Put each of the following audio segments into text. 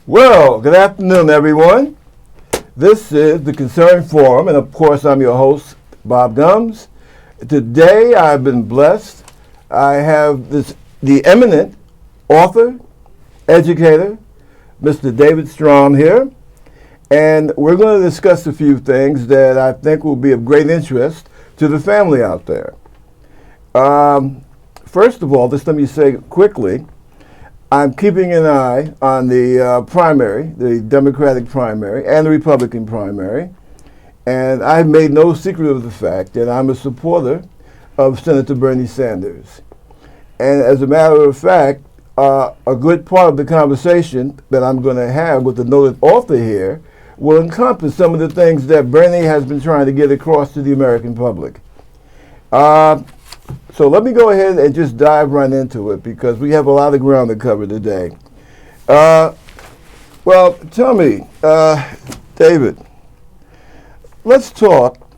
Well, good afternoon, everyone. This is the Concern Forum, and of course, I'm your host, Bob Gumbs. Today, I've been blessed. I have the eminent author, educator, Mr. David Strachan here, and we're going to discuss a few things that I think will be of great interest to the family out there. First of all, just let me say quickly, I'm keeping an eye on the primary, the Democratic primary and the Republican primary, and I've made no secret of the fact that I'm a supporter of Senator Bernie Sanders. And as a matter of fact, a good part of the conversation that I'm going to have with the noted author here will encompass some of the things that Bernie has been trying to get across to the American public. So let me go ahead and just dive right into it because we have a lot of ground to cover today. Well, tell me, David, let's talk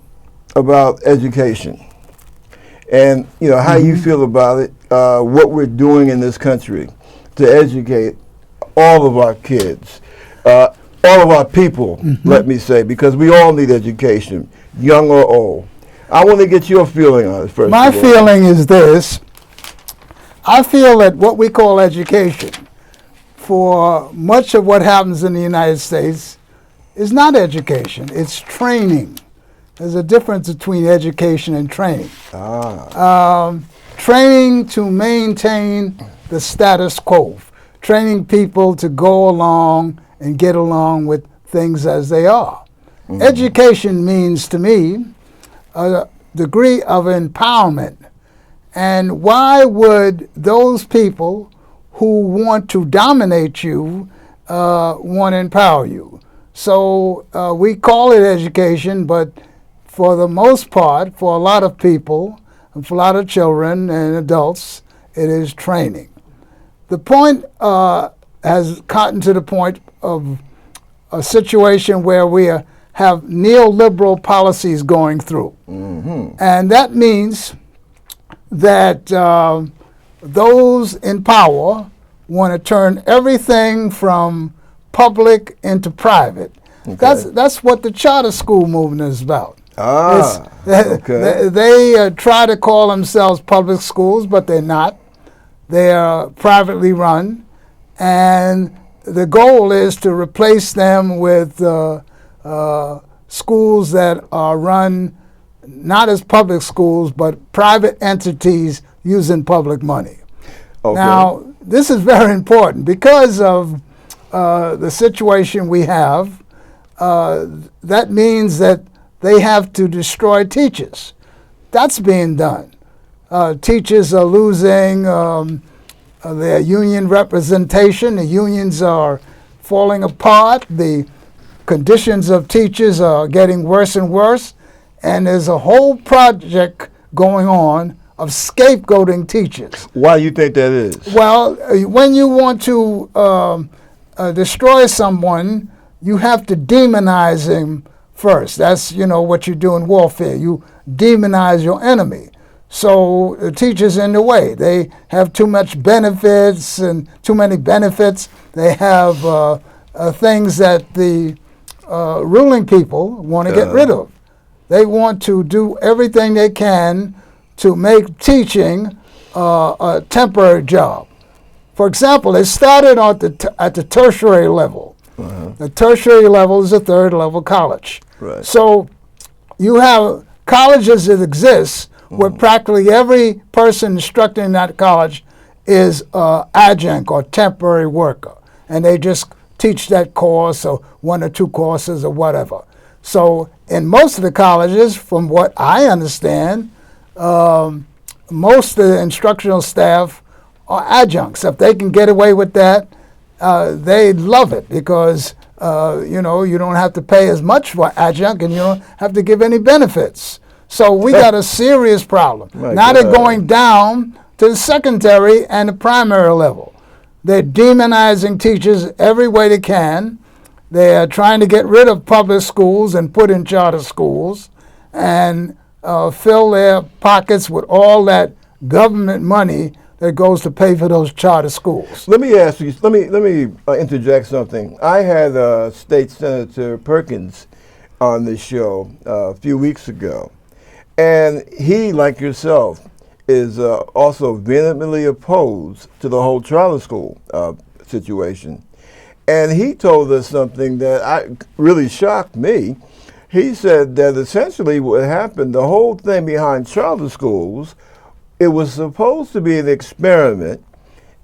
about education and how you feel about it, what we're doing in this country to educate all of our kids, all of our people, let me say, because we all need education, young or old. I want to get your feeling on it first. My feeling is this. I feel that what we call education, for much of what happens in the United States, is not education. It's training. There's a difference between education and training. Training to maintain the status quo. Training people to go along and get along with things as they are. Education means, to me, a degree of empowerment. And why would those people who want to dominate you want to empower you? So we call it education, but for the most part, for a lot of people, and for a lot of children and adults, it is training. The point has gotten to the point of a situation where we have neoliberal policies going through. And that means that those in power want to turn everything from public into private. Okay. That's what the charter school movement is about. They try to call themselves public schools, but they're not. They are privately run, and the goal is to replace them with schools that are run not as public schools, but private entities using public money. Okay. Now, this is very important because of the situation we have. That means that they have to destroy teachers. That's being done. Teachers are losing their union representation. The unions are falling apart. The conditions of teachers are getting worse and worse. And there's a whole project going on of scapegoating teachers. Why do you think that is? Well, when you want to destroy someone, you have to demonize him first. That's, what you do in warfare. You demonize your enemy. So the teachers in the way. They have too much benefits and too many benefits. They have things that the ruling people want to get rid of. They want to do everything they can to make teaching a temporary job. For example, they started at the tertiary level. The tertiary level is a third level college. Right. So you have colleges that exist where practically every person instructing in that college is adjunct or temporary worker. And they just teach that course or one or two courses or whatever. So in most of the colleges, from what I understand, most of the instructional staff are adjuncts. If they can get away with that, they love it because, you don't have to pay as much for adjunct and you don't have to give any benefits. So we got a serious problem. Now they're going down to the secondary and the primary level. They're demonizing teachers every way they can. They're trying to get rid of public schools and put in charter schools and fill their pockets with all that government money that goes to pay for those charter schools. Let me ask you. Let me interject something. I had State Senator Perkins on the show a few weeks ago, and he, like yourself, is also vehemently opposed to the whole charter school situation. And he told us something that really shocked me. He said that essentially what happened, the whole thing behind charter schools, it was supposed to be an experiment,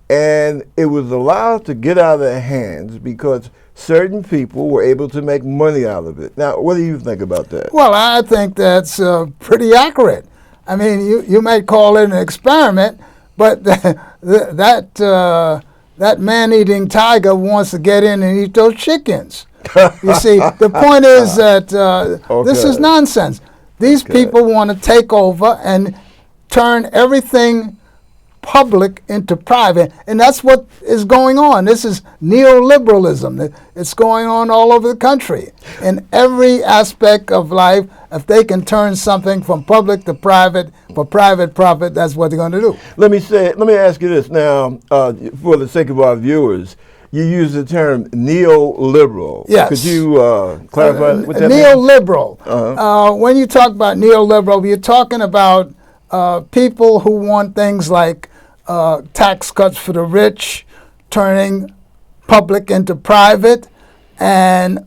and it was allowed to get out of their hands because certain people were able to make money out of it. Now, what do you think about that? Well, I think that's pretty accurate. I mean, you may call it an experiment, but that man-eating tiger wants to get in and eat those chickens. You see, the point is that this is nonsense. These people want to take over and turn everything public into private, and that's what is going on. This is neoliberalism. It's going on all over the country. In every aspect of life, if they can turn something from public to private for private profit, that's what they're going to do. Let me ask you this now, for the sake of our viewers. You use the term neoliberal. Yes. Could you clarify what that means? Neoliberal. When you talk about neoliberal, you're talking about people who want things like tax cuts for the rich, turning public into private, and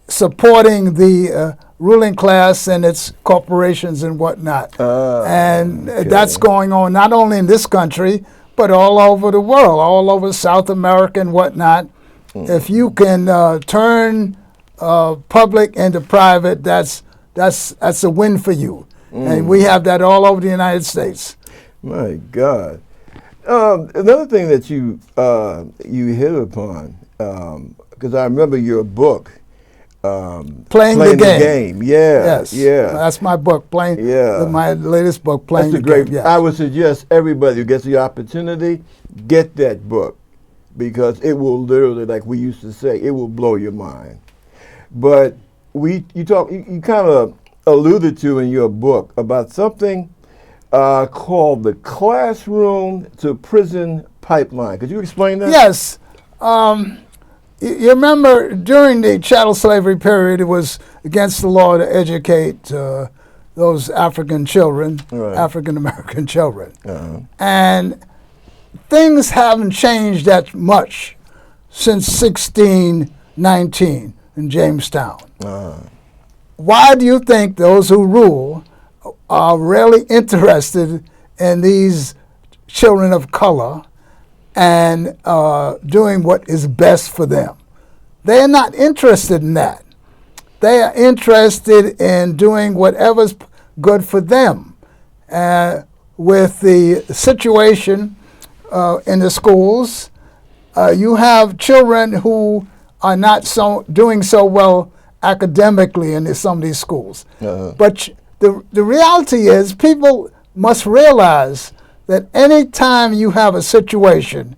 supporting the ruling class and its corporations and whatnot. That's going on not only in this country, but all over the world, all over South America and whatnot. If you can turn public into private, that's a win for you. And we have that all over the United States. My God. Another thing that you hit upon, because I remember your book, Playing the Game. Yeah. Yes. Yeah. That's my book. My latest book, Playing the Game. Yes. I would suggest everybody who gets the opportunity, get that book, because it will literally, like we used to say, it will blow your mind. But you kind of alluded to in your book about something called the classroom to prison pipeline. Could you explain that? Yes. You remember during the chattel slavery period, it was against the law to educate those African children, right. African American children. And things haven't changed that much since 1619 in Jamestown. Why do you think those who rule are really interested in these children of color and doing what is best for them? They are not interested in that. They are interested in doing whatever's good for them. With the situation in the schools, you have children who are not doing so well academically in some of these schools. But the reality is, people must realize that any time you have a situation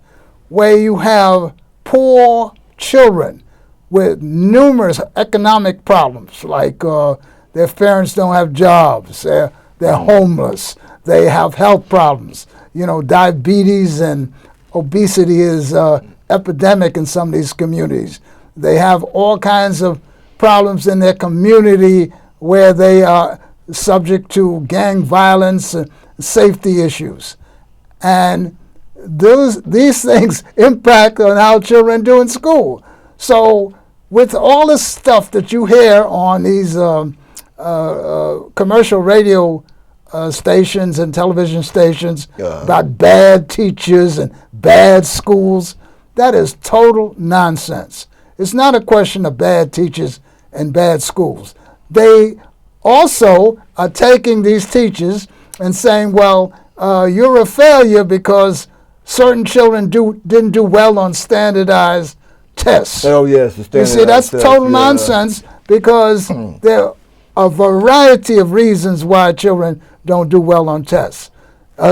where you have poor children with numerous economic problems, like their parents don't have jobs, they're homeless, they have health problems, diabetes and obesity is epidemic in some of these communities. They have all kinds of problems in their community where they are subject to gang violence and safety issues. And these things impact on how children do in school. So with all this stuff that you hear on these commercial radio stations and television stations about bad teachers and bad schools, that is total nonsense. It's not a question of bad teachers and bad schools. They also are taking these teachers and saying, well, you're a failure because certain children didn't do well on standardized tests. Oh, yes. The standardized you see, that's tests, total nonsense, because there are a variety of reasons why children don't do well on tests.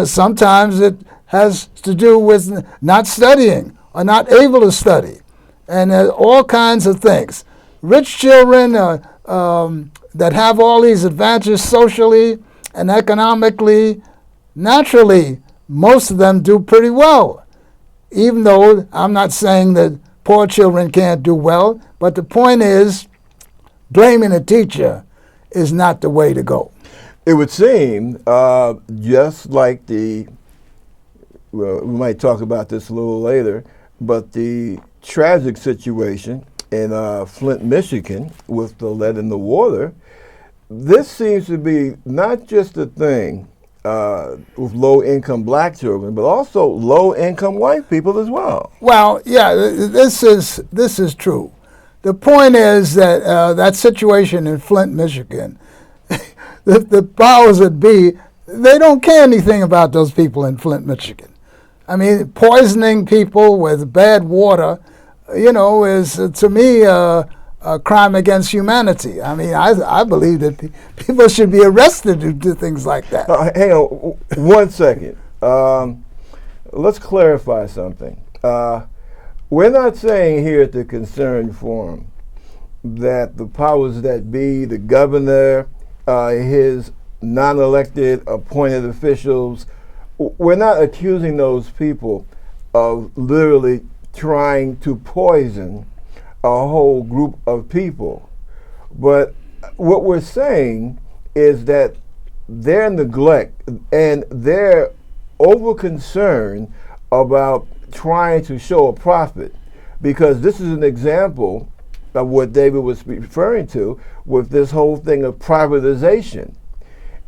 Sometimes it has to do with not studying or not able to study, and all kinds of things. Rich children that have all these advantages socially and economically naturally most of them do pretty well. Even though I'm not saying that poor children can't do well, but the point is, blaming a teacher is not the way to go. It would seem, just like well, we might talk about this a little later, but the tragic situation in Flint, Michigan, with the lead in the water, this seems to be not just a thing with low-income black children, but also low-income white people as well. Well, yeah, this is true. The point is that that situation in Flint, Michigan, the powers that be, they don't care anything about those people in Flint, Michigan. I mean, poisoning people with bad water, is to me a crime against humanity. I mean, I believe that people should be arrested to do things like that. Hang on 1 second. Let's clarify something. We're not saying here at the Concerned Forum that the powers that be, the governor, his non-elected appointed officials, we're not accusing those people of literally trying to poison a whole group of people. But what we're saying is that their neglect and their over-concern about trying to show a profit, because this is an example of what David was referring to with this whole thing of privatization.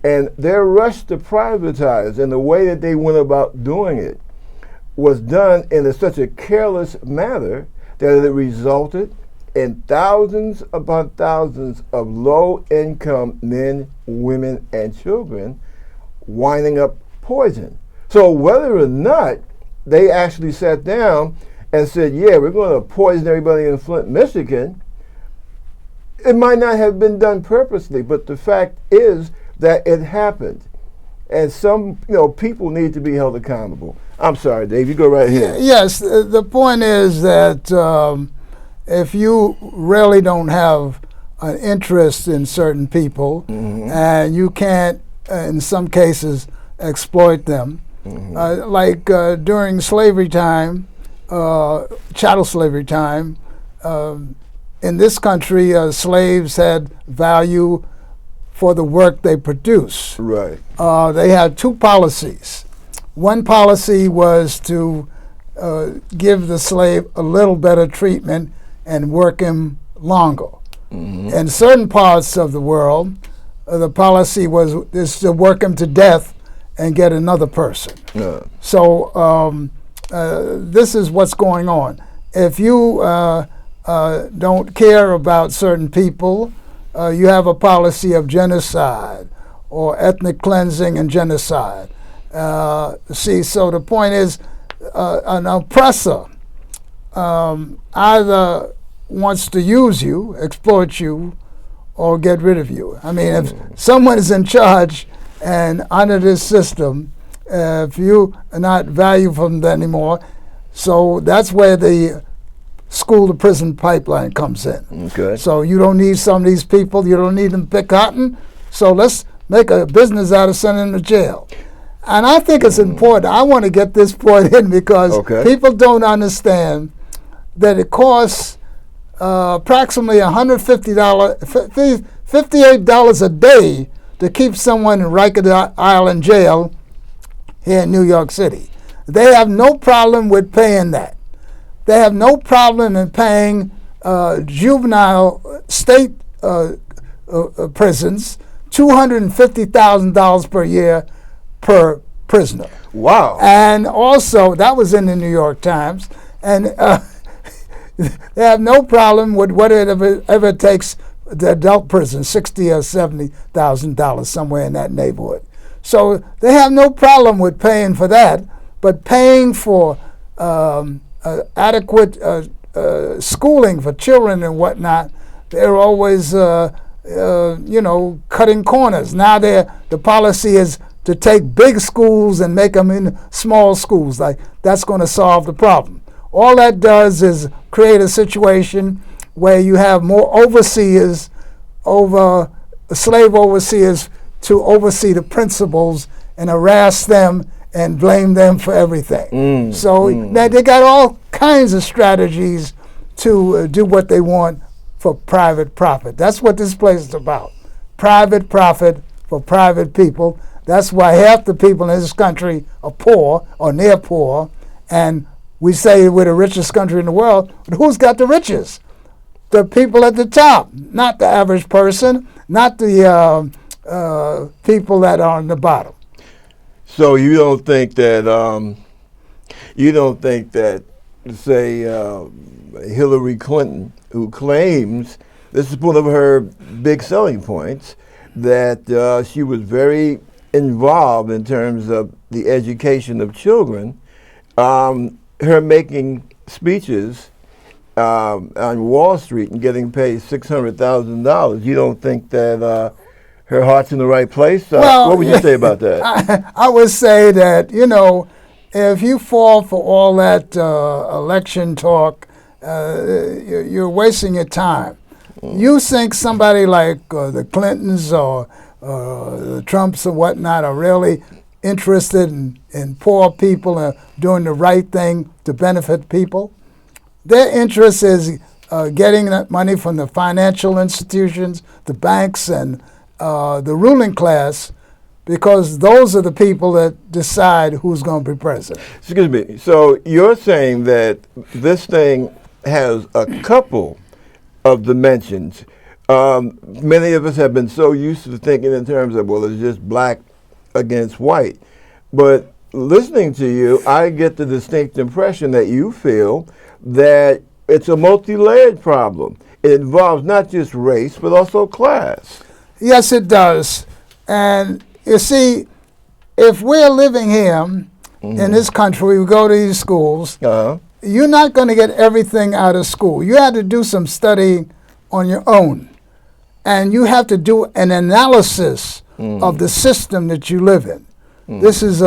And their rush to privatize and the way that they went about doing it was done in such a careless manner that it resulted in thousands upon thousands of low-income men, women, and children winding up poisoned. So whether or not they actually sat down and said, yeah, we're going to poison everybody in Flint, Michigan, it might not have been done purposely, but the fact is that it happened. And some people need to be held accountable. I'm sorry, Dave, you go right ahead. Yes, the point is that if you really don't have an interest in certain people, and you can't, in some cases, exploit them, like during slavery time, chattel slavery time, in this country, slaves had value for the work they produce. Right. They had two policies. One policy was to give the slave a little better treatment and work him longer. In certain parts of the world, the policy is to work him to death and get another person. So this is what's going on. If you don't care about certain people, you have a policy of genocide or ethnic cleansing and genocide. So the point is, an oppressor either wants to use you, exploit you, or get rid of you. I mean, if someone is in charge and under this system, if you are not valued from them anymore, so that's where the school to prison pipeline comes in. Okay. So you don't need some of these people, you don't need them to pick cotton, so let's make a business out of sending them to jail. And I think it's important. I want to get this point in because people don't understand that it costs approximately $58 a day to keep someone in Rikers Island jail here in New York City. They have no problem with paying that. They have no problem in paying juvenile state prisons $250,000 per year per prisoner. Wow. And also, that was in the New York Times, and they have no problem with whatever it takes the adult prison, $60,000 or $70,000, somewhere in that neighborhood. So they have no problem with paying for that, but paying for adequate schooling for children and whatnot, they're always, cutting corners. Now the policy is to take big schools and make them in small schools. Like, that's going to solve the problem. All that does is create a situation where you have more overseers slave overseers to oversee the principals and harass them and blame them for everything. Now they got all kinds of strategies to do what they want for private profit. That's what this place is about. Private profit for private people. That's why half the people in this country are poor or near poor, and we say we're the richest country in the world, but who's got the riches? The people at the top, not the average person, not the people that are on the bottom. So you don't think that say Hillary Clinton, who claims, this is one of her big selling points, that she was very involved in terms of the education of children, her making speeches on Wall Street and getting paid $600,000. You don't think that her heart's in the right place? Well, what would you say about that? I would say that, if you fall for all that election talk, you're wasting your time. You think somebody like the Clintons or the Trumps or whatnot are really interested in poor people and doing the right thing to benefit people? Their interest is getting that money from the financial institutions, the banks, and the ruling class, because those are the people that decide who's going to be president. Excuse me. So you're saying that this thing has a couple of dimensions. Many of us have been so used to thinking in terms of, well, it's just black against white. But listening to you, I get the distinct impression that you feel that it's a multi-layered problem. It involves not just race, but also class. Yes, it does. And you see, if we're living here in this country, we go to these schools, you're not going to get everything out of school. You have to do some studying on your own. And you have to do an analysis of the system that you live in. This is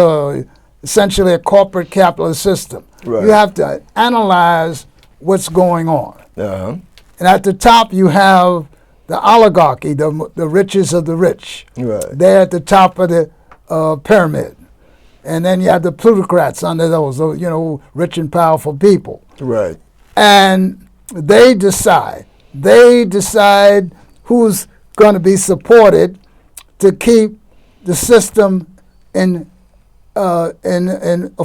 essentially a corporate capitalist system. Right. You have to analyze what's going on. Uh-huh. And at the top, you have the oligarchy, the riches of the rich. Right. They're at the top of the pyramid. And then you have the plutocrats under those, rich and powerful people. Right. And they decide. They decide who's going to be supported to keep the system in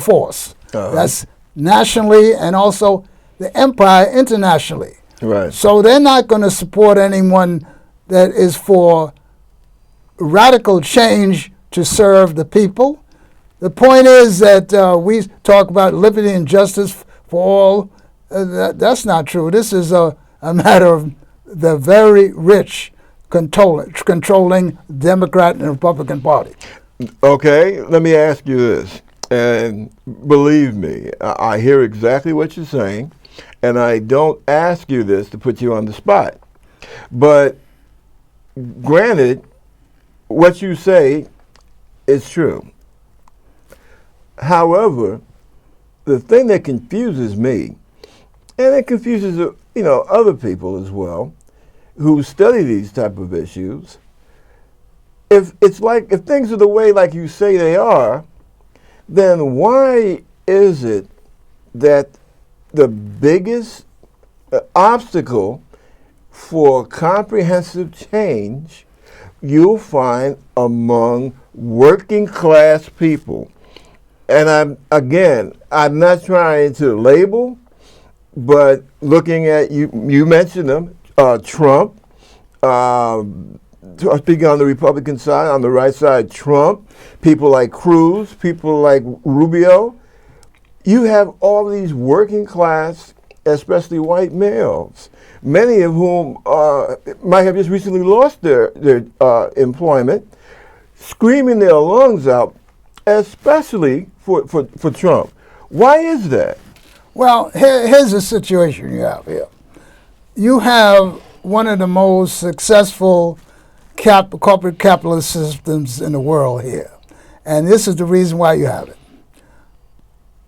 force. That's nationally and also the empire internationally. Right. So they're not going to support anyone that is for radical change to serve the people. The point is that we talk about liberty and justice for all. That's not true. This is a matter of the very rich controlling Democrat and Republican Party. Okay, let me ask you this. And believe me, I hear exactly what you're saying, and I don't ask you this to put you on the spot. But granted, what you say is true. However, the thing that confuses me, and it confuses other people as well, who study these type of issues, if things are the way like you say they are, then why is it that the biggest obstacle for comprehensive change you'll find among working class people? And I'm not trying to label, but looking at you mentioned them, Trump, speaking on the Republican side, on the right side, Trump, people like Cruz, people like Rubio. You have all these working class, especially white males, many of whom might have just recently lost their employment, screaming their lungs out, especially for Trump. Why is that? Well, here's the situation you have here. You have one of the most successful corporate capitalist systems in the world here. And this is the reason why you have it.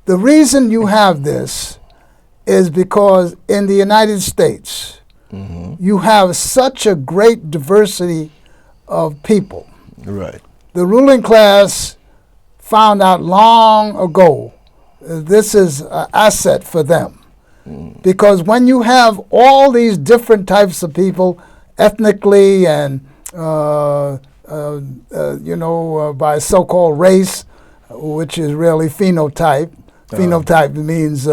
The reason you have this is because in the United States, you have such a great diversity of people. Right. The ruling class found out long ago this is an asset for them. Because when you have all these different types of people, ethnically and by so-called race, which is really phenotype. Phenotype means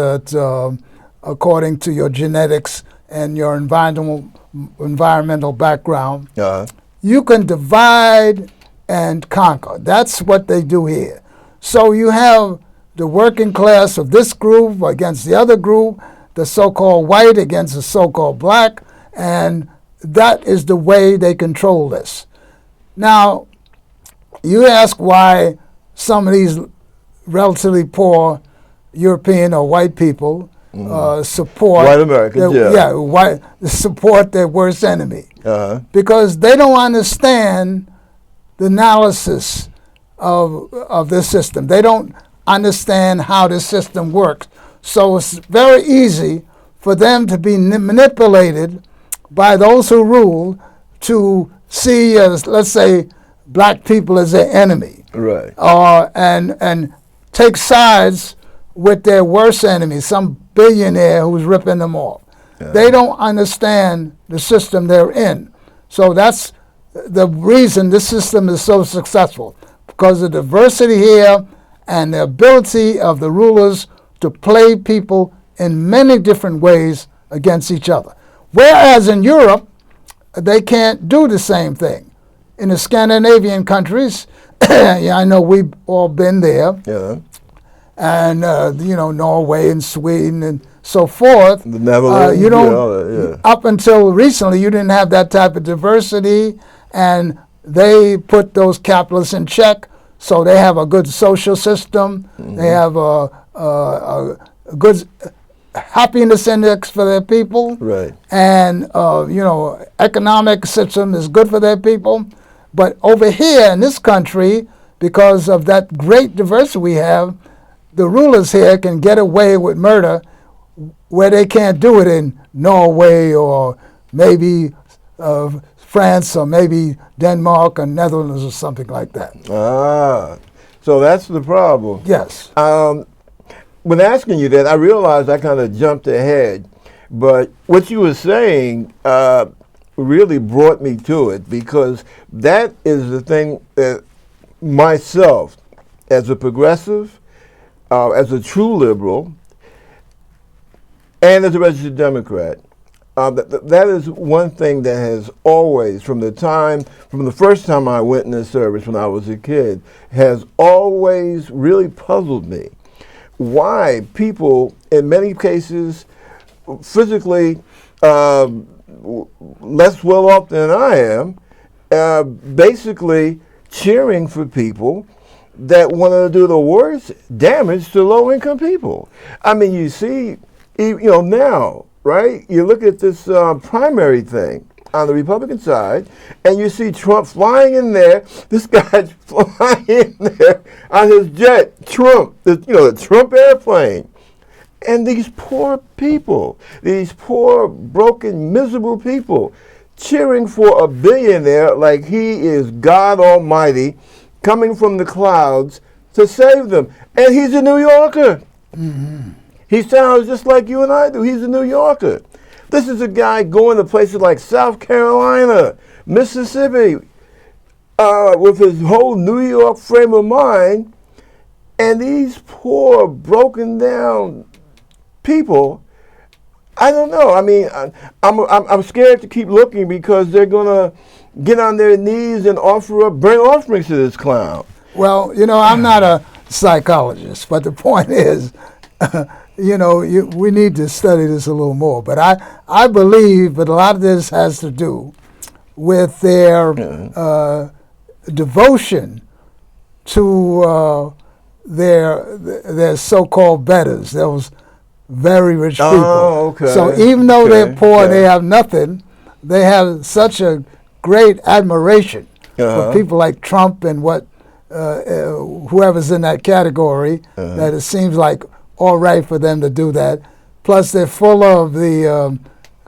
according to your genetics and your environmental background. You can divide and conquer. That's what they do here. So you have the working class of this group against the other group, the so-called white against the so-called black, and that is the way they control this. Now, you ask why some of these relatively poor European or white people support white Americans, support their worst enemy. Because they don't understand the analysis of this system. They don't understand how this system works. So it's very easy for them to be manipulated by those who rule to see, let's say, black people as their enemy. Right. And take sides with their worst enemy, some billionaire who's ripping them off. They don't understand the system they're in. So that's the reason this system is so successful, because of the diversity here and the ability of the rulers to play people in many different ways against each other. Whereas in Europe, they can't do the same thing. In the Scandinavian countries, I know we've all been there, and Norway and Sweden and so forth. The Netherlands, up until recently, you didn't have that type of diversity, and they put those capitalists in check. So they have a good social system. They have a good happiness index for their people. Right. And economic system is good for their people. But over here in this country, because of that great diversity we have, the rulers here can get away with murder where they can't do it in Norway or maybe France or maybe Denmark or Netherlands or something like that. So that's the problem. Yes. When asking you that, I realized I kind of jumped ahead, but what you were saying really brought me to it, because that is the thing that myself, as a progressive, as a true liberal, and as a registered Democrat, that is one thing that has always, from the first time I went in the service when I was a kid, has always really puzzled me. Why people, in many cases, physically less well off than I am, basically cheering for people that want to do the worst damage to low-income people. I mean, you see, now, right? You look at this primary thing on the Republican side, and you see Trump flying in there. This guy's flying in there on his jet, Trump, the Trump airplane. And these poor people, these poor, broken, miserable people, cheering for a billionaire like he is God Almighty, coming from the clouds to save them. And he's a New Yorker. He sounds just like you and I do. He's a New Yorker. This is a guy going to places like South Carolina, Mississippi, with his whole New York frame of mind. And these poor, broken down people, I don't know. I mean, I'm scared to keep looking, because they're going to get on their knees and offer up burnt offerings to this clown. Well, I'm not a psychologist, but the point is, we need to study this a little more. But I believe that a lot of this has to do with their devotion to their so-called betters, those very rich people. Okay. So even though they're poor, they have nothing, they have such a great admiration for people like Trump and whoever's in that category, that it seems like all right for them to do that. Plus, they're full of the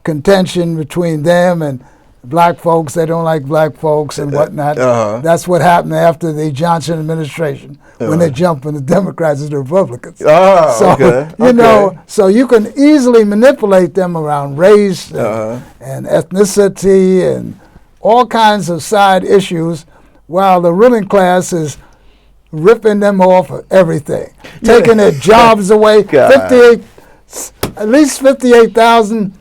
contention between them and black folks, they don't like black folks and whatnot. That's what happened after the Johnson administration when they jumped from the Democrats to the Republicans. So, you know, so you can easily manipulate them around race and ethnicity and all kinds of side issues, while the ruling class is ripping them off of everything, taking their jobs away. At least 58,000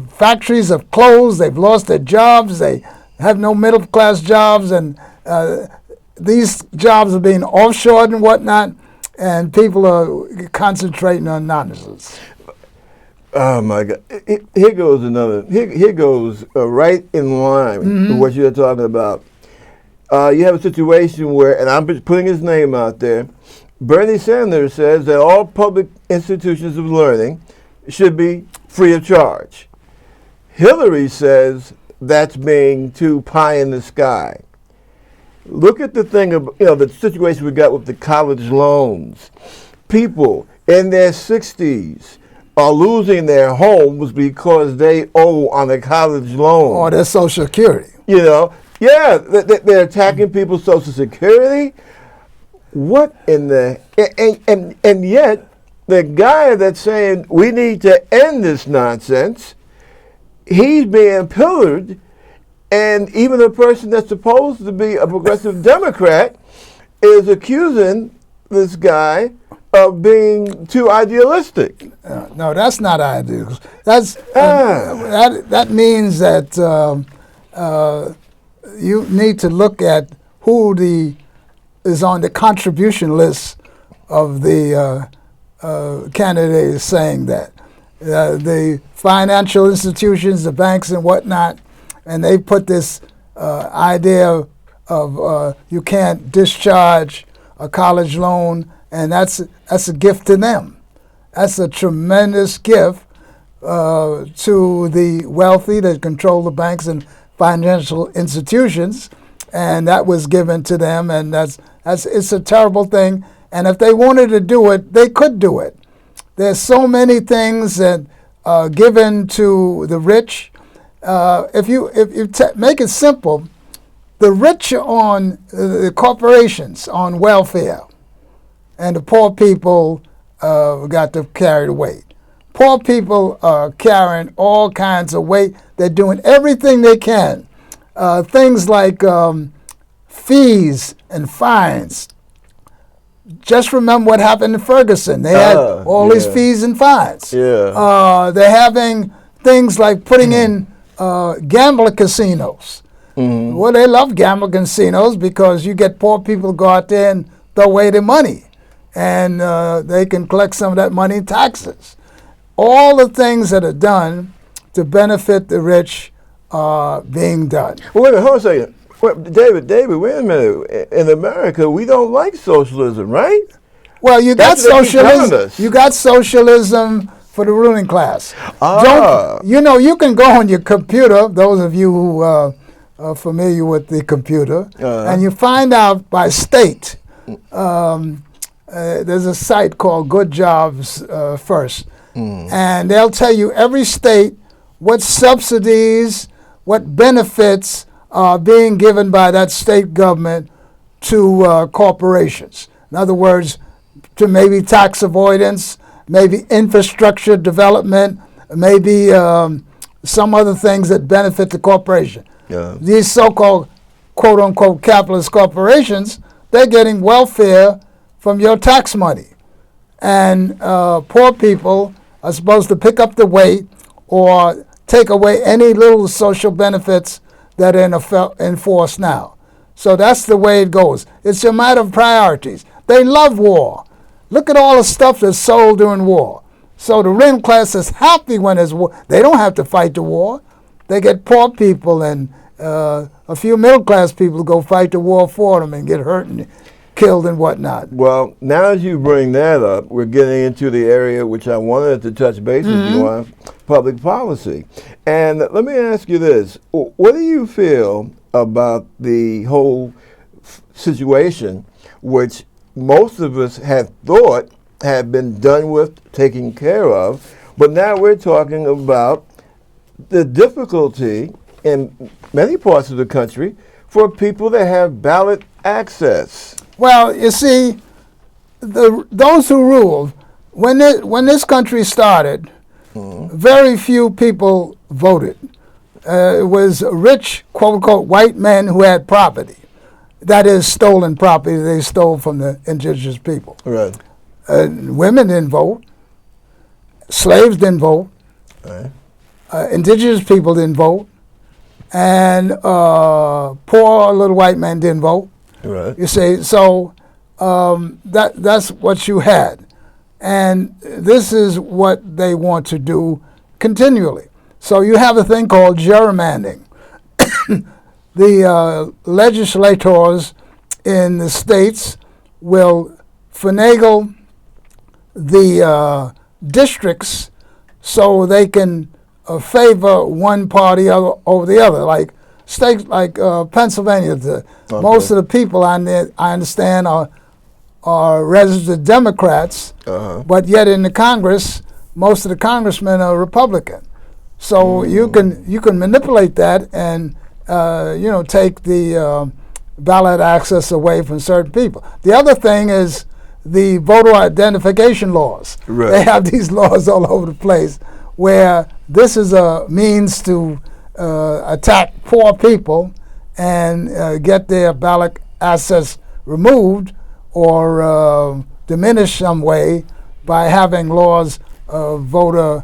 factories have closed. They've lost their jobs. They have no middle class jobs, and these jobs are being offshored and whatnot, and people are concentrating on nonsense. Oh my God! Here goes another. Here goes right in line with what you're talking about. You have a situation where, and I'm just putting his name out there, Bernie Sanders says that all public institutions of learning should be free of charge. Hillary says that's being too pie in the sky. Look at the thing of, the situation we got with the college loans. People in their 60s are losing their homes because they owe on a college loan. Or their Social Security. Yeah, they're attacking people's Social Security. What in the... And yet, the guy that's saying we need to end this nonsense, he's being pillared, and even a person that's supposed to be a progressive Democrat is accusing this guy of being too idealistic. No, that's not ideal. That's that means that you need to look at who is on the contribution list of the candidate is saying that. The financial institutions, the banks and whatnot, and they put this idea of you can't discharge a college loan, and that's a gift to them. That's a tremendous gift to the wealthy that control the banks and financial institutions, and that was given to them, and it's a terrible thing. And if they wanted to do it, they could do it. There's so many things that are given to the rich. If you make it simple, the rich are on the corporations on welfare, and the poor people got to carry the weight. Poor people are carrying all kinds of weight. They're doing everything they can. Things like fees and fines. Just remember what happened in Ferguson. They had all these fees and fines. They're having things like putting in gambling casinos. Well, they love gambling casinos because you get poor people to go out there and throw away their money. And they can collect some of that money in taxes. All the things that are done to benefit the rich are being done. Well, wait a minute, hold on a second. David, wait a minute. In America, we don't like socialism, right? Well, you got socialism. You got socialism for the ruling class. You can go on your computer. Those of you who are familiar with the computer, and you find out by state. There's a site called Good Jobs First, and they'll tell you every state what subsidies, what benefits are being given by that state government to corporations. In other words, to maybe tax avoidance, maybe infrastructure development, maybe some other things that benefit the corporation. These so-called quote-unquote capitalist corporations, they're getting welfare from your tax money. And poor people are supposed to pick up the weight or take away any little social benefits that are in force now. So that's the way it goes. It's a matter of priorities. They love war. Look at all the stuff that's sold during war. So the ruling class is happy when there's war. They don't have to fight the war. They get poor people and a few middle class people go fight the war for them and get hurt and killed and whatnot. Well, now as you bring that up, we're getting into the area which I wanted to touch base with you on, public policy. And let me ask you this. What do you feel about the whole situation, which most of us had thought had been done with, taken care of, but now we're talking about the difficulty in many parts of the country for people that have ballot access. Well, you see, those who ruled, when this country started, very few people voted. It was rich, quote-unquote, white men who had property. That is, stolen property they stole from the indigenous people. Right. Women didn't vote. Slaves didn't vote. Right. Indigenous people didn't vote. And poor little white men didn't vote. Right. You see, so that's what you had. And this is what they want to do continually. So you have a thing called gerrymandering. The legislators in the states will finagle the districts so they can favor one party over the other. Like states like Pennsylvania, most of the people I understand are registered Democrats, but yet in the Congress, most of the congressmen are Republican. So you can manipulate that and take the ballot access away from certain people. The other thing is the voter identification laws. Right. They have these laws all over the place where this is a means to attack poor people and get their ballot access removed or diminished some way by having laws of voter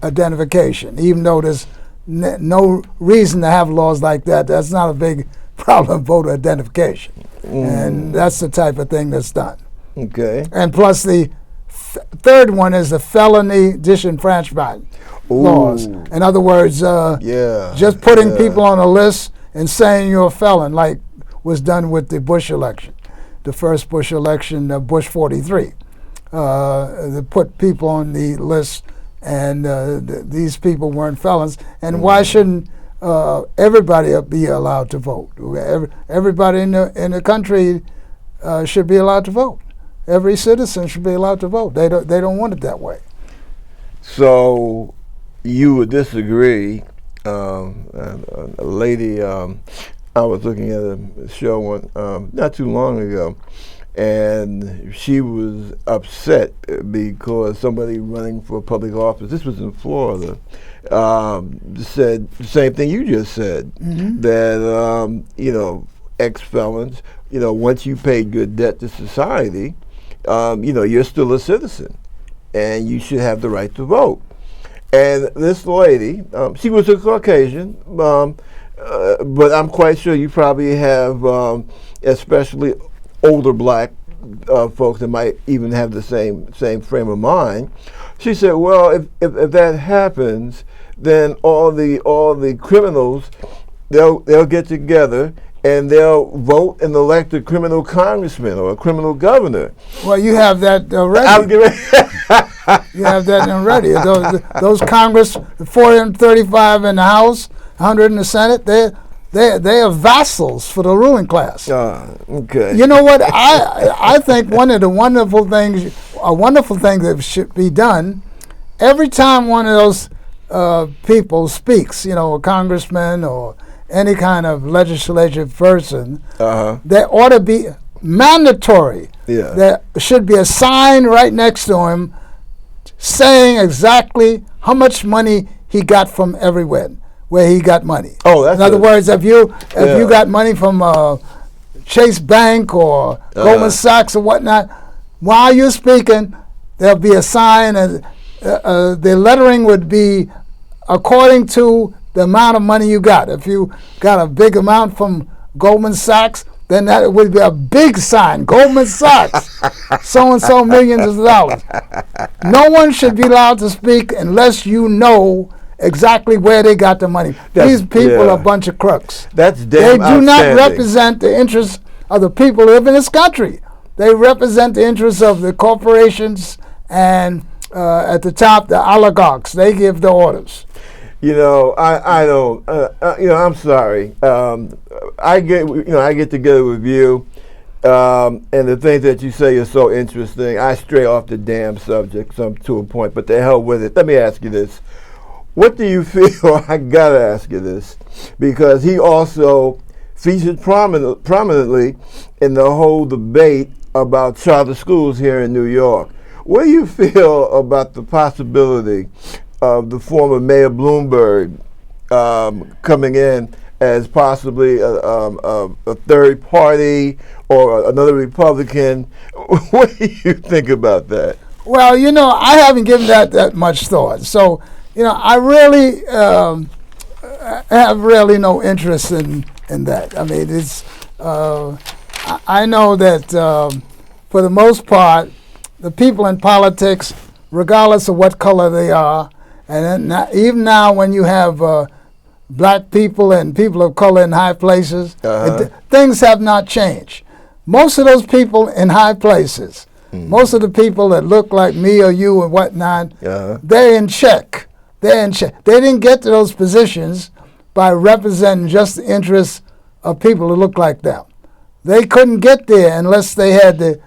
identification. Even though there's no reason to have laws like that, that's not a big problem, voter identification. And that's the type of thing that's done. Okay. And plus the third one is the felony disenfranchisement laws. In other words, just putting people on a list and saying you're a felon, like was done with the Bush election, the first Bush election, Bush 43. They put people on the list, and these people weren't felons. And why shouldn't everybody be allowed to vote? Everybody in the country should be allowed to vote. Every citizen should be allowed to vote. They don't want it that way. So you would disagree? A lady, I was looking at a show not too long ago, and she was upset because somebody running for public office, this was in Florida, said the same thing you just said, that ex-felons, once you pay good debt to society, you're still a citizen, and you should have the right to vote. And this lady, she was a Caucasian, but I'm quite sure you probably have, especially older black folks that might even have the same frame of mind. She said, "Well, if that happens, then all the criminals, they'll get together and they'll vote and elect a criminal congressman or a criminal governor." Well, you have that already. You have that already. Those Congress, 435 in the House, 100 in the Senate, they are vassals for the ruling class. Okay. You know what? I think one of the wonderful thing that should be done, every time one of those people speaks, a congressman or any kind of legislative person, there ought to be mandatory. Yeah. There should be a sign right next to him saying exactly how much money he got from everywhere, where he got money. Oh, that's in other words, if you got money from Chase Bank or Goldman Sachs or whatnot, while you're speaking, there'll be a sign, and the lettering would be according to the amount of money you got. If you got a big amount from Goldman Sachs, then that would be a big sign, Goldman Sachs, so-and-so millions of dollars. No one should be allowed to speak unless you know exactly where they got the money. These people are a bunch of crooks. That's damn They do not outstanding. represent the interests of the people who live in this country. They represent the interests of the corporations and at the top, the oligarchs. They give the orders. I don't. I'm sorry. I get together with you, and the things that you say are so interesting. I stray off the damn subject to a point, but the hell with it. Let me ask you this: What do you feel? I gotta ask you this, because he also featured prominently in the whole debate about charter schools here in New York. What do you feel about the possibility of the former Mayor Bloomberg coming in as possibly a third party or another Republican? What do you think about that? Well, I haven't given that much thought. So, I really have really no interest in that. I mean, it's I know that for the most part, the people in politics, regardless of what color they are, and then even now when you have black people and people of color in high places, things have not changed. Most of those people in high places, most of the people that look like me or you and whatnot, they're in check. They're in check. They didn't get to those positions by representing just the interests of people who look like them. They couldn't get there unless they had the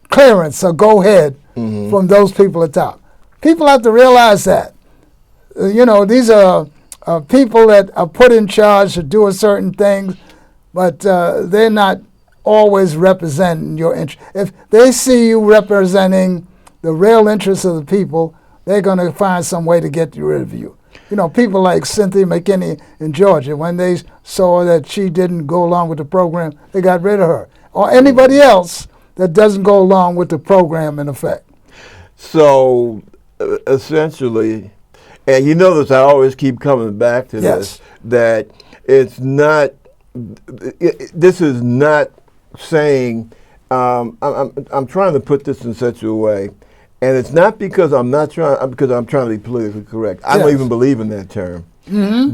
clearance or go ahead from those people at top. People have to realize that. These are people that are put in charge to do a certain thing, but they're not always representing your interest. If they see you representing the real interests of the people, they're going to find some way to get rid of you. People like Cynthia McKinney in Georgia, when they saw that she didn't go along with the program, they got rid of her. Or anybody else that doesn't go along with the program in effect. So, essentially, and you notice I always keep coming back to this, that it's not, this is not saying, I'm trying to put this in such a way, and it's not because because I'm trying to be politically correct. I don't even believe in that term.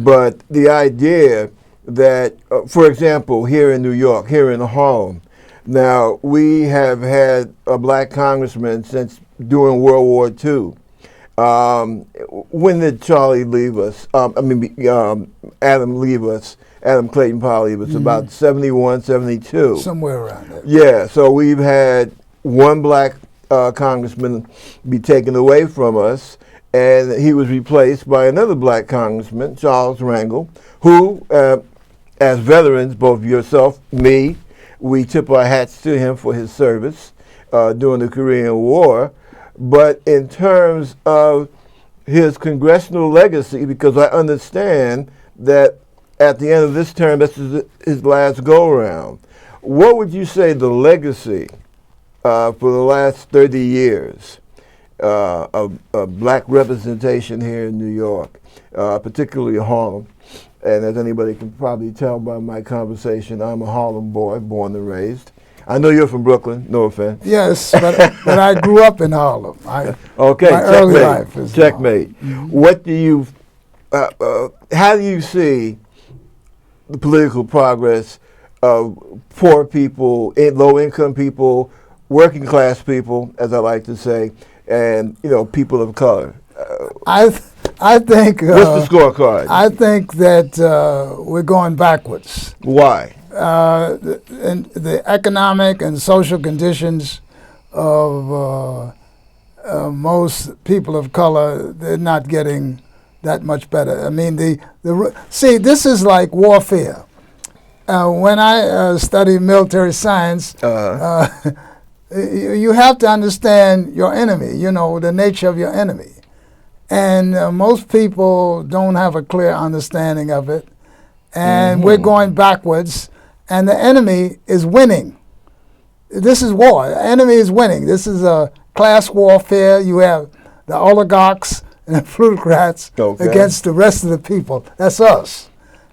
But the idea that, for example, here in New York, here in Harlem, now we have had a black congressman since during World War II. When did Charlie leave us? Adam leave us. Adam Clayton Powell leave us about 71, 72. Somewhere around there. Yeah, so we've had one black congressman be taken away from us, and he was replaced by another black congressman, Charles Rangel, who, as veterans, both yourself, me, we tip our hats to him for his service during the Korean War. But in terms of his congressional legacy, because I understand that at the end of this term, this is his last go-around, what would you say the legacy for the last 30 years of black representation here in New York, particularly Harlem? And as anybody can probably tell by my conversation, I'm a Harlem boy, born and raised. I know you're from Brooklyn, no offense. Yes, but I grew up in Harlem. Okay, my early life is checkmate. What do you, how do you see the political progress of poor people, low-income people, working class people, as I like to say, and people of color? I think. What's the scorecard? I think that we're going backwards. Why? The economic and social conditions of most people of color, they're not getting that much better. I mean, see, this is like warfare. When I studied military science, you have to understand your enemy, the nature of your enemy. And most people don't have a clear understanding of it. And we're going backwards, and the enemy is winning. This is war. The enemy is winning. This is a class warfare. You have the oligarchs and the plutocrats against the rest of the people. That's us.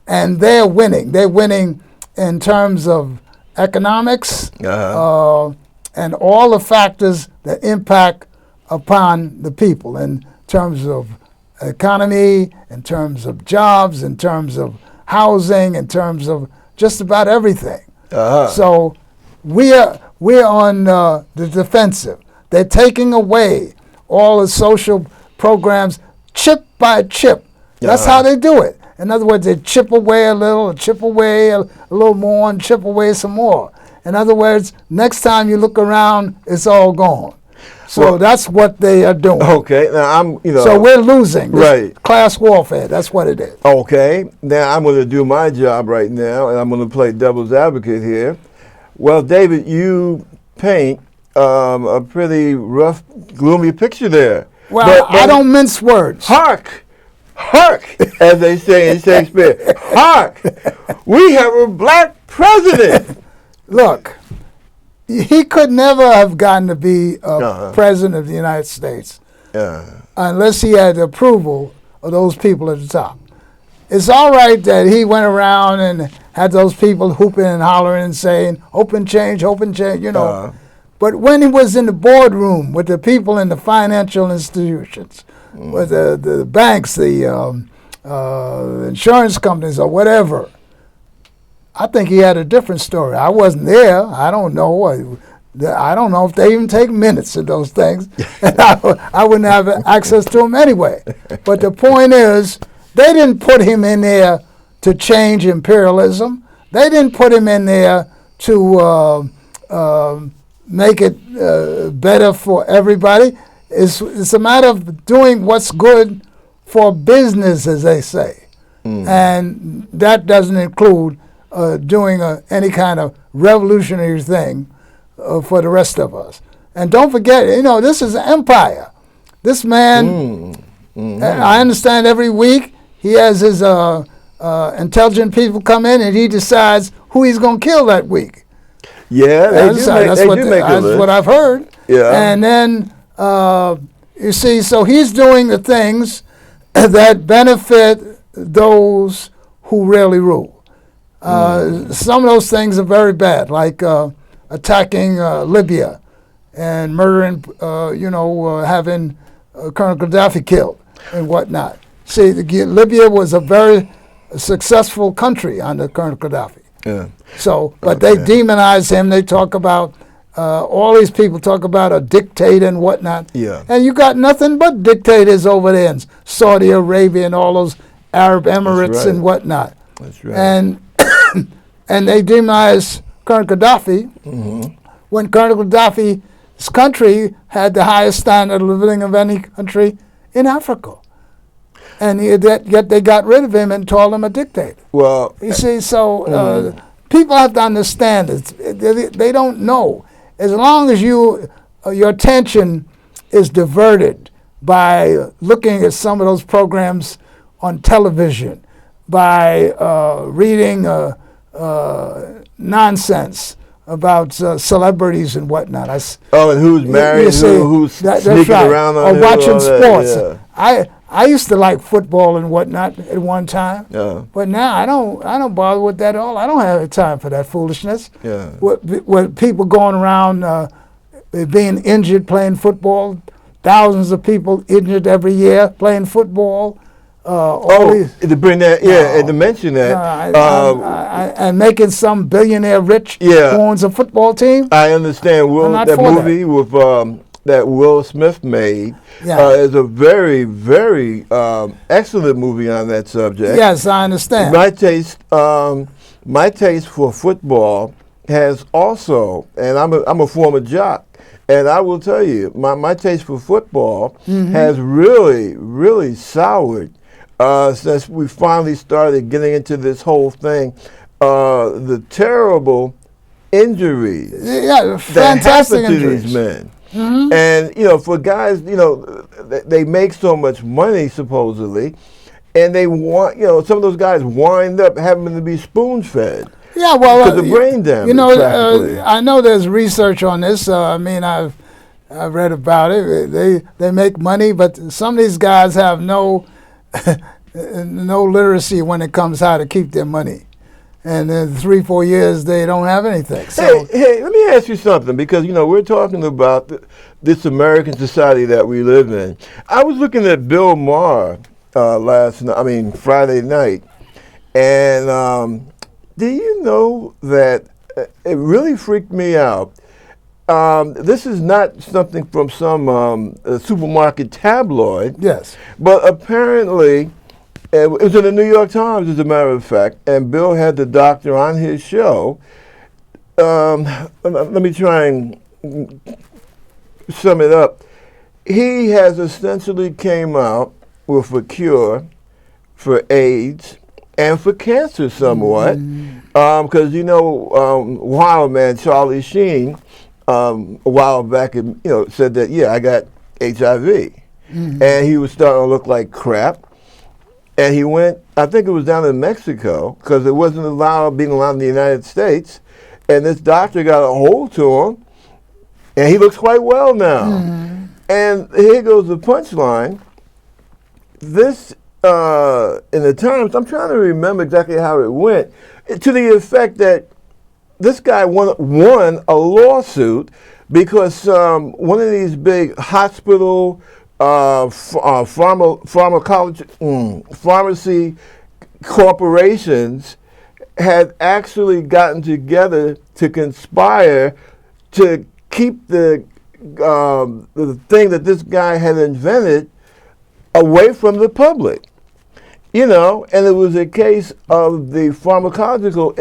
And they're winning. They're winning in terms of economics and all the factors that impact upon the people in terms of economy, in terms of jobs, in terms of housing, in terms of just about everything. So we're on the defensive. They're taking away all the social programs chip by chip. That's how they do it. In other words, they chip away a little, chip away a little more, and chip away some more. In other words, next time you look around, it's all gone. So Well, that's what they are doing. okay, now So we're losing. This Right. Class warfare. That's what it is. Okay, now I'm going to do my job right now, and I'm going to play devil's advocate here. Well, David, you paint a pretty rough, gloomy picture there. Well, But I don't mince words. Hark! Hark! As they say in Shakespeare. Hark! We have a black president! Look, he could never have gotten to be Uh-huh. president of the United States Yeah. unless he had the approval of those people at the top. It's all right that he went around and had those people hooping and hollering and saying, open change, you know. Uh-huh. But when he was in the boardroom with the people in the financial institutions, with the banks, the insurance companies, or whatever, I think he had a different story. I wasn't there. I don't know. I don't know if they even take minutes of those things. And I wouldn't have access to them anyway. But the point is, they didn't put him in there to change imperialism. They didn't put him in there to make it better for everybody. It's a matter of doing what's good for business, as they say. And that doesn't include doing any kind of revolutionary thing for the rest of us. And don't forget, this is an empire. This man, I understand every week he has his intelligent people come in and he decides who he's going to kill that week. Yeah, That's what I've heard. Yeah. And then, you see, so he's doing the things that benefit those who really rule. Some of those things are very bad, like attacking Libya and murdering, having Colonel Gaddafi killed and whatnot. See, Libya was a very successful country under Colonel Gaddafi. Yeah. So, but they demonize him. They talk about, all these people talk about a dictator and whatnot. Yeah. And you got nothing but dictators over there in Saudi Arabia and all those Arab Emirates right. and whatnot. That's right. And they demonize Colonel Gaddafi when Colonel Gaddafi's country had the highest standard of living of any country in Africa. And yet they got rid of him and called him a dictator. Well, You see, so people have to understand it. They don't know. As long as your attention is diverted by looking at some of those programs on television, by reading nonsense about celebrities and whatnot. and who's married, who's sneaking around on or watching sports. Yeah. I used to like football and whatnot at one time, but now I don't bother with that at all. I don't have time for that foolishness. Yeah. With people going around being injured playing football, thousands of people injured every year playing football. To bring that, and to mention that, and making some billionaire rich who owns a football team. I understand. That movie with that Will Smith made is a very, very excellent movie on that subject. Yes, I understand. My taste for football has also, and I'm a former jock, and I will tell you, my taste for football has really, really soured since we finally started getting into this whole thing. The terrible injuries that fantastic happen to injuries. these men. And, for guys, they make so much money, supposedly, and they want, some of those guys wind up having to be spoon-fed. Yeah, well, because of brain damage, I know there's research on this. I've read about it. They make money, but some of these guys have no literacy when it comes how to keep their money. And in 3-4 years, they don't have anything. So, hey, let me ask you something, because, we're talking about this American society that we live in. I was looking at Bill Maher Friday night, and do you know that it really freaked me out? This is not something from some supermarket tabloid. yes. But apparently, it was in the New York Times, as a matter of fact, and Bill had the doctor on his show. Let me try and sum it up, he has essentially came out with a cure for AIDS and for cancer somewhat. Because, Wild Man, Charlie Sheen, a while back, said that, yeah, I got HIV. And he was starting to look like crap. And he went, I think it was down in Mexico, because it wasn't being allowed in the United States. And this doctor got a hold to him, and he looks quite well now. And here goes the punchline. This, in the Times, I'm trying to remember exactly how it went, to the effect that this guy won a lawsuit because one of these big hospital pharmacy corporations had actually gotten together to conspire to keep the thing that this guy had invented away from the public. And it was a case of the pharmacological,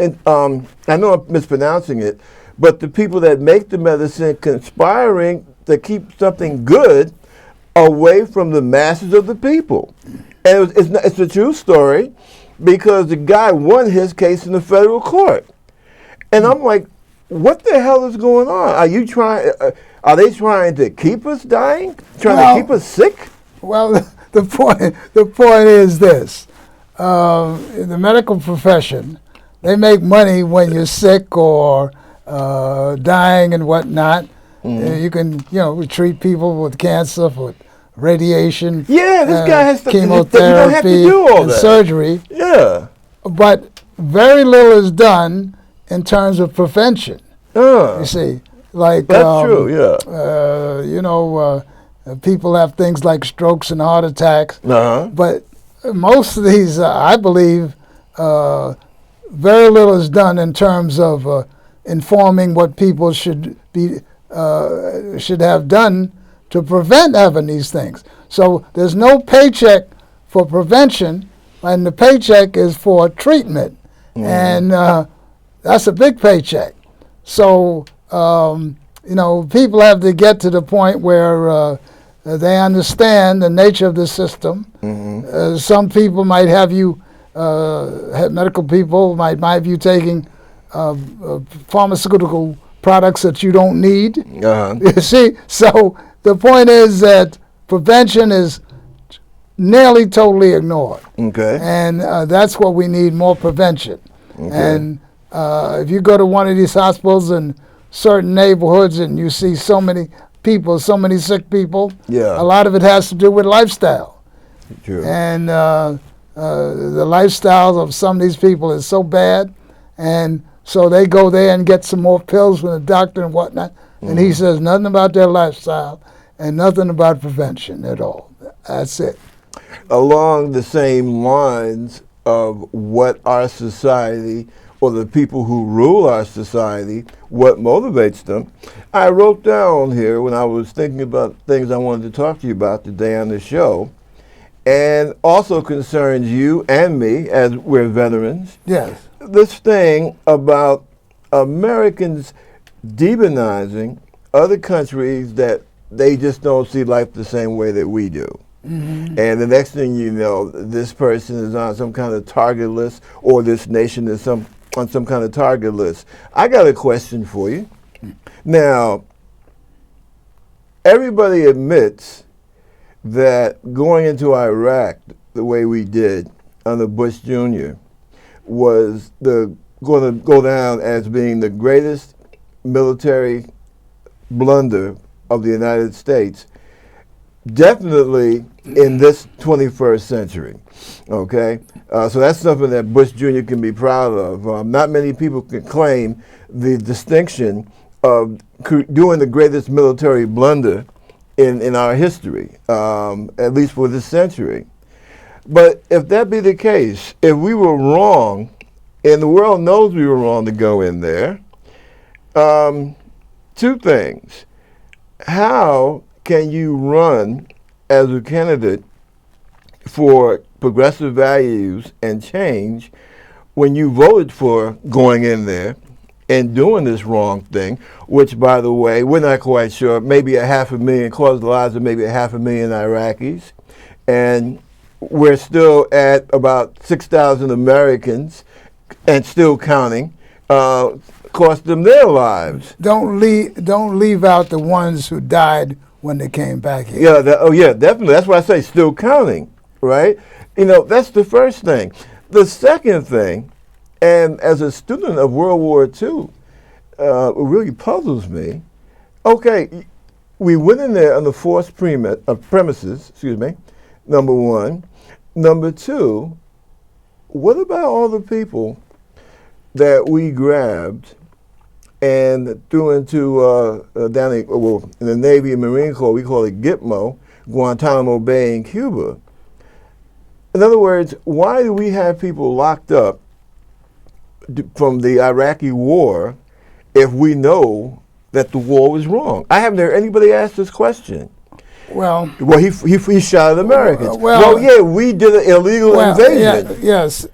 I know I'm mispronouncing it, but the people that make the medicine conspiring to keep something good away from the masses of the people. And it's a true story, because the guy won his case in the federal court. And I'm like, what the hell is going on? Are they trying to keep us dying? Trying to keep us sick? Well, the point is this. In the medical profession, they make money when you're sick or dying and whatnot. You can, treat people with cancer, with radiation. Yeah, this guy has to chemotherapy, you don't have to do all and that. surgery. Yeah. But very little is done in terms of prevention. You see, like that's true. Yeah. People have things like strokes and heart attacks. Uh-huh. But most of these, I believe, very little is done in terms of informing what people should have done to prevent having these things. So there's no paycheck for prevention, and the paycheck is for treatment, and that's a big paycheck. So people have to get to the point where they understand the nature of the system. Some people might have you, medical people might have you taking pharmaceutical products that you don't need. You see, so the point is that prevention is nearly totally ignored. Okay. And that's what we need, more prevention. Okay. And if you go to one of these hospitals in certain neighborhoods and you see so many people, so many sick people, a lot of it has to do with lifestyle. True. And the lifestyles of some of these people is so bad, and so they go there and get some more pills from the doctor and whatnot, and he says nothing about their lifestyle and nothing about prevention at all. That's it. Along the same lines of what our society, or the people who rule our society, what motivates them, I wrote down here when I was thinking about things I wanted to talk to you about today on the show, and also concerns you and me as we're veterans. Yes. This thing about Americans demonizing other countries that they just don't see life the same way that we do. And the next thing you know, this person is on some kind of target list, or this nation is on some kind of target list. I got a question for you. Now, everybody admits that going into Iraq the way we did under Bush Jr. was going to go down as being the greatest military blunder of the United States, definitely in this 21st century. Okay, so that's something that Bush Jr. can be proud of. Not many people can claim the distinction of doing the greatest military blunder in our history, at least for this century. But if that be the case, if we were wrong, and the world knows we were wrong to go in there, two things. How can you run as a candidate for progressive values and change when you voted for going in there in doing this wrong thing, which, by the way, we're not quite sure, maybe 500,000, caused the lives of maybe 500,000 Iraqis. And we're still at about 6,000 Americans, and still counting, cost them their lives. Don't leave out the ones who died when they came back here. Yeah, definitely. That's why I say still counting, right? That's the first thing. The second thing, and as a student of World War II, it really puzzles me. Okay, we went in there under forced premises, number one. Number two, what about all the people that we grabbed and threw into down in the Navy and Marine Corps, we call it Gitmo, Guantanamo Bay in Cuba. In other words, why do we have people locked up from the Iraqi war if we know that the war was wrong? I haven't heard anybody ask this question. Well, he shot at Americans. Well, yeah, we did an illegal invasion. Yes.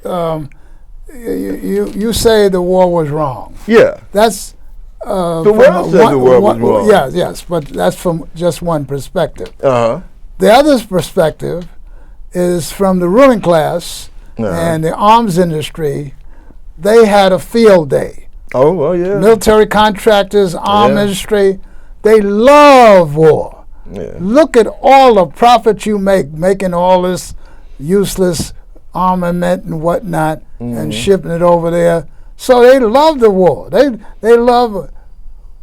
You say the war was wrong. Yeah. That's the world says the war was wrong. Yes, but that's from just one perspective. Uh-huh. The other perspective is from the ruling class and the arms industry. They had a field day. Oh, well, yeah. Military contractors, arms industry, they love war. Yeah. Look at all the profit you make, making all this useless armament and whatnot and shipping it over there. So they love the war. They love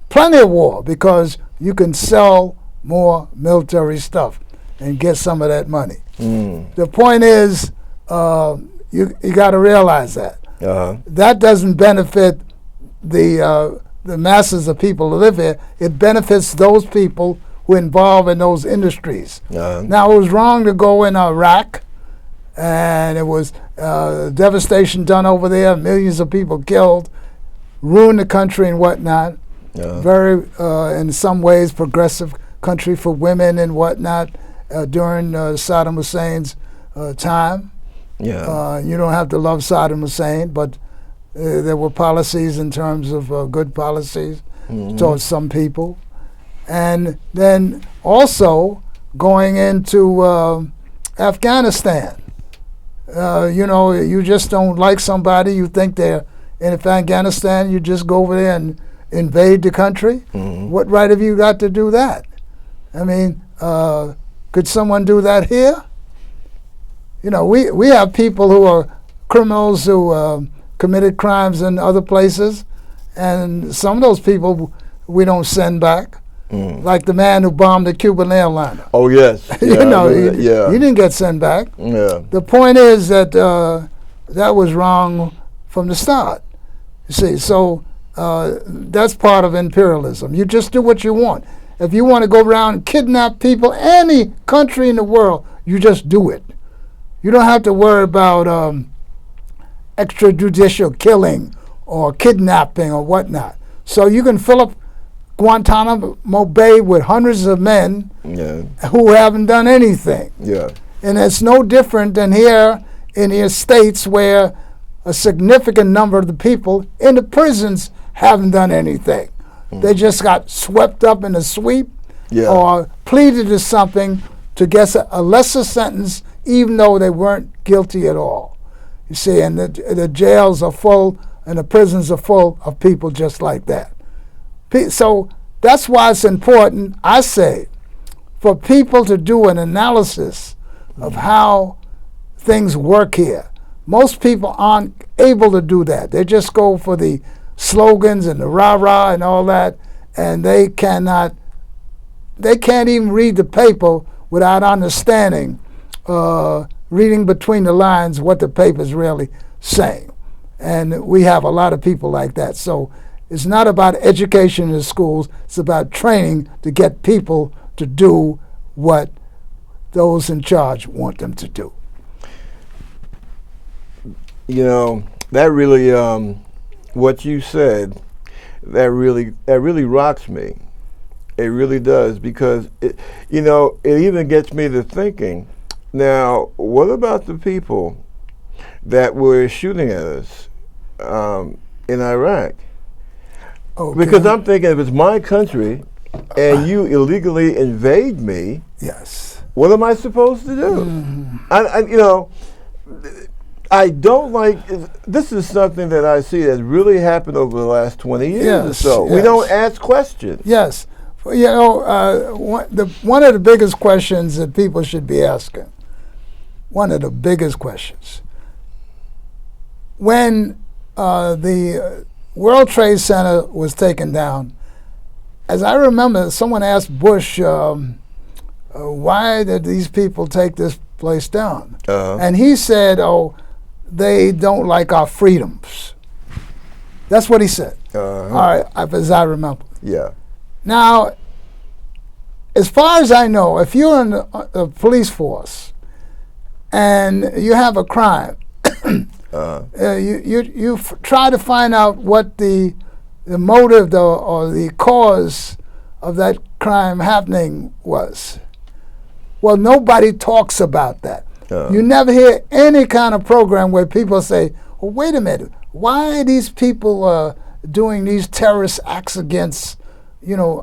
plenty of war because you can sell more military stuff and get some of that money. The point is, you got to realize that. That doesn't benefit the masses of people who live here. It benefits those people who are involved in those industries. Now, it was wrong to go in Iraq, and it was devastation done over there, millions of people killed, ruined the country and whatnot. Very, in some ways, progressive country for women and whatnot during Saddam Hussein's time. You don't have to love Saddam Hussein, but there were policies in terms of good policies towards some people. And then also going into Afghanistan. You just don't like somebody, you think they're in Afghanistan, you just go over there and invade the country. What right have you got to do that? I mean, could someone do that here? We have people who are criminals who committed crimes in other places, and some of those people we don't send back. Like the man who bombed the Cuban airliner. Oh, yes. He didn't get sent back. The point is that that was wrong from the start. You see, so that's part of imperialism. You just do what you want. If you want to go around and kidnap people, any country in the world, you just do it. You don't have to worry about extrajudicial killing or kidnapping or whatnot. So you can fill up Guantanamo Bay with hundreds of men who haven't done anything. And it's no different than here in the States where a significant number of the people in the prisons haven't done anything. They just got swept up in a sweep or pleaded to something to get a lesser sentence even though they weren't guilty at all. You see, and the jails are full and the prisons are full of people just like that. So that's why it's important, I say, for people to do an analysis of how things work here. Most people aren't able to do that. They just go for the slogans and the rah-rah and all that, and they can't even read the paper without understanding, reading between the lines what the paper's really saying. And we have a lot of people like that. So it's not about education in the schools, it's about training to get people to do what those in charge want them to do. That really, what you said, that really rocks me. It really does, because it even gets me to thinking, now, what about the people that were shooting at us in Iraq? Okay. Because I'm thinking, if it's my country and you illegally invade me, yes. what am I supposed to do? I don't like. This is something that I see that's really happened over the last 20 years or so. We don't ask questions. Yes. One of the biggest questions that people should be asking, one of the biggest questions, when the World Trade Center was taken down, as I remember, someone asked Bush, why did these people take this place down? And he said, oh, they don't like our freedoms. That's what he said. All right, as I remember. Yeah. Now, as far as I know, if you're in the police force and you have a crime, you try to find out what the motive or the cause of that crime happening was. Well, nobody talks about that. You never hear any kind of program where people say, well, wait a minute, why are these people doing these terrorist acts against,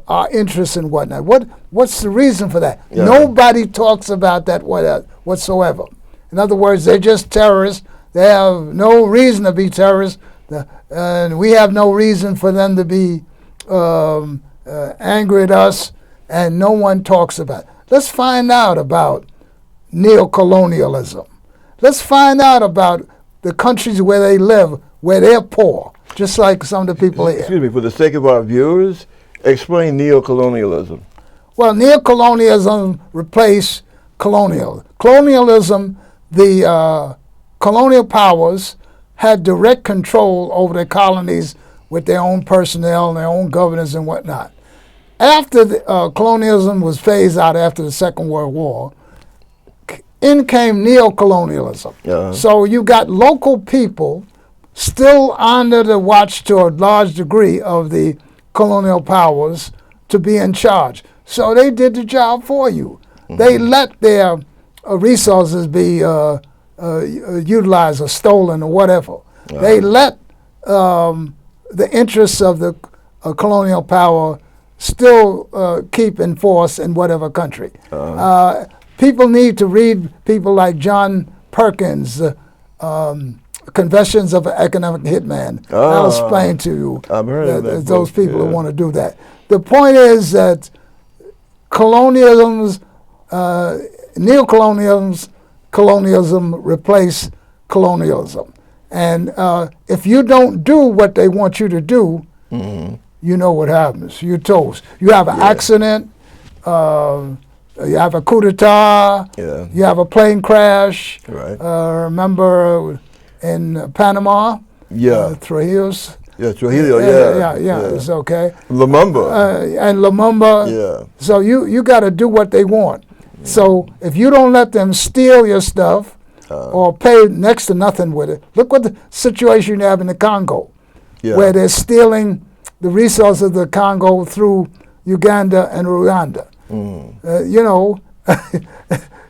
our interests and whatnot? What's the reason for that? Yeah. Nobody talks about that whatsoever. In other words, they're just terrorists. They have no reason to be terrorists, and we have no reason for them to be angry at us, and no one talks about it. Let's find out about neocolonialism. Let's find out about the countries where they live, where they're poor, just like some of the people here. Excuse me, for the sake of our viewers, explain neocolonialism. Well, neocolonialism replaced colonial. Colonialism, the colonial powers had direct control over their colonies with their own personnel and their own governors and whatnot. After colonialism was phased out after the Second World War, in came neocolonialism. So you got local people still under the watch to a large degree of the colonial powers to be in charge. So they did the job for you. They let their resources be utilized or stolen or whatever. They let the interests of the colonial power still keep in force in whatever country. People need to read people like John Perkins, Confessions of an Economic Hitman. I'll explain to you those people who want to do that. The point is that colonialism replaced colonialism. And if you don't do what they want you to do, you know what happens. You're toast. You have an accident, you have a coup d'etat, you have a plane crash. Remember in Panama? Trujillo's. Trujillo, it's okay. Lumumba. And Lumumba. So you got to do what they want. So if you don't let them steal your stuff or pay next to nothing with it, look what the situation you have in the Congo, where they're stealing the resources of the Congo through Uganda and Rwanda.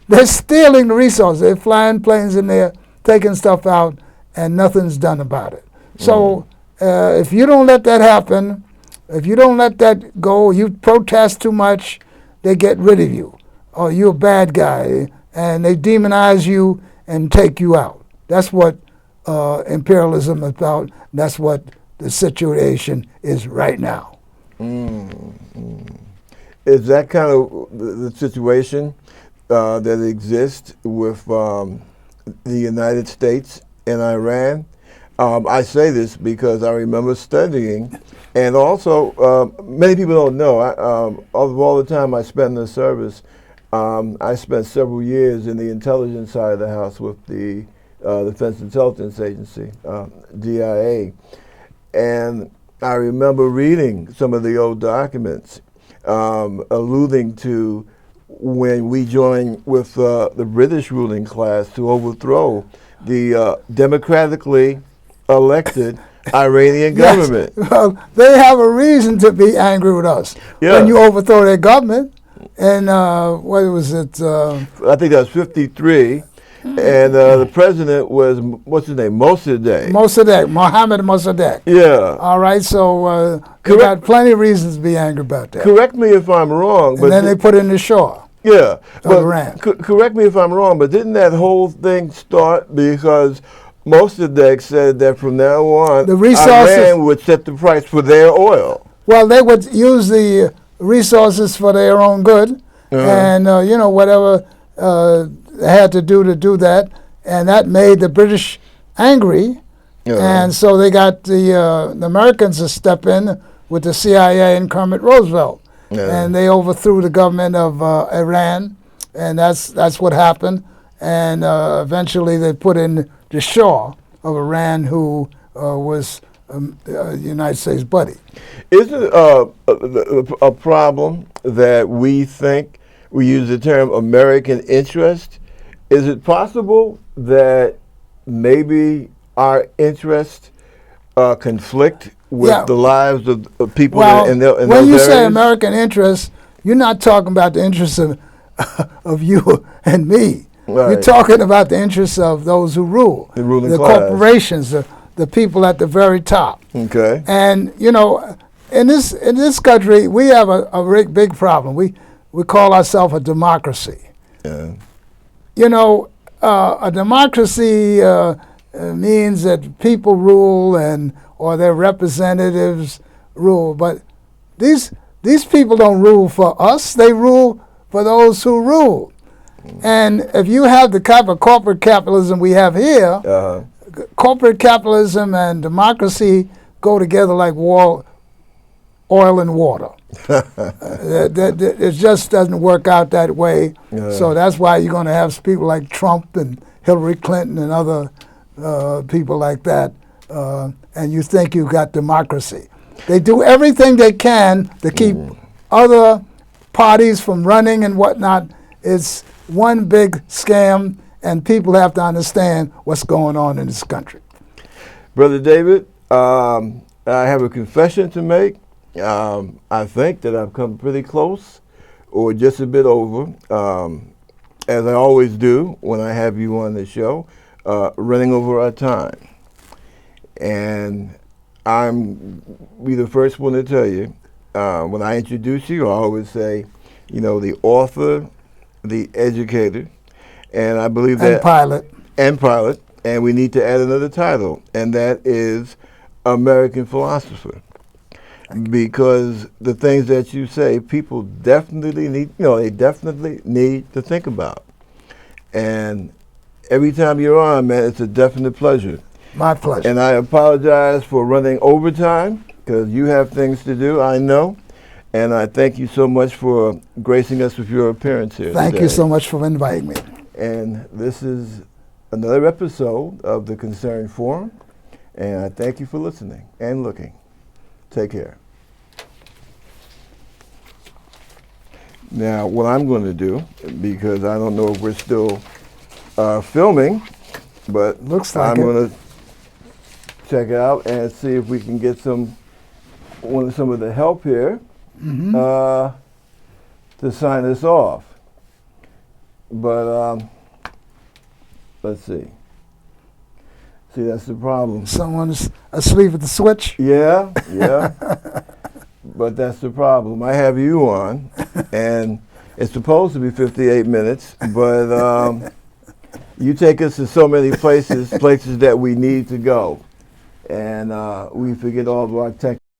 They're stealing the resources. They're flying planes in there, taking stuff out, and nothing's done about it. So if you don't let that happen, if you don't let that go, you protest too much, they get rid of you. Or you're a bad guy, and they demonize you and take you out. That's what imperialism is about. That's what the situation is right now. Is that kind of the situation that exists with the United States and Iran? I say this because I remember studying, and also many people don't know, of all the time I spent in the service, I spent several years in the intelligence side of the house with the Defense Intelligence Agency, DIA. And I remember reading some of the old documents alluding to when we joined with the British ruling class to overthrow the democratically elected Iranian government. Well, they have a reason to be angry with us when you overthrow their government. And what was it? I think that was 53. and the president was, what's his name, Mossadegh. Mossadegh, Mohammed Mossadegh. Yeah. All right, so you got plenty of reasons to be angry about that. Correct me if I'm wrong. And then they put in the Shah. Yeah. But Iran. Correct me if I'm wrong, but didn't that whole thing start because Mossadegh said that from now on, the resources, Iran would set the price for their oil? Well, they would use the resources for their own good, and whatever they had to do that, and that made the British angry, and so they got the Americans to step in with the CIA and Kermit Roosevelt, and they overthrew the government of Iran, and that's what happened, and eventually they put in the Shah of Iran, who was the United States buddy. Isn't it a problem that we think we use the term American interest? Is it possible that maybe our interests conflict with the lives of people in those areas? When you say American interest, you're not talking about the interests of you and me. Right. You're talking about the interests of those who rule, the ruling class. Corporations, the people at the very top. Okay. And in this country, we have a big problem. We call ourselves a democracy. Yeah. A democracy means that people rule or their representatives rule. But these people don't rule for us. They rule for those who rule. And if you have the type of corporate capitalism we have here, corporate capitalism and democracy go together like oil and water. It just doesn't work out that way. So that's why you're going to have people like Trump and Hillary Clinton and other people like that, and you think you've got democracy. They do everything they can to keep other parties from running and whatnot. It's one big scam, and people have to understand what's going on in this country. Brother David, I have a confession to make. I think that I've come pretty close, or just a bit over, as I always do when I have you on the show, running over our time. And I'm be the first one to tell you, when I introduce you, I always say, the author, the educator, and I believe that and pilot, and we need to add another title, and that is American philosopher, because the things that you say, people definitely need. They definitely need to think about. And every time you're on, man, it's a definite pleasure. My pleasure. And I apologize for running overtime because you have things to do. I know. And I thank you so much for gracing us with your appearance here Thank today. you so much for inviting me. And this is another episode of the Concerned Forum. And I thank you for listening and looking. Take care. Now, what I'm going to do, because I don't know if we're still filming, but looks like I'm going to check out and see if we can get some of the help here. To sign us off. But let's see. See, that's the problem. Someone's asleep at the switch? Yeah. But that's the problem. I have you on, and it's supposed to be 58 minutes, but you take us to so many places that we need to go, and we forget all of our tech.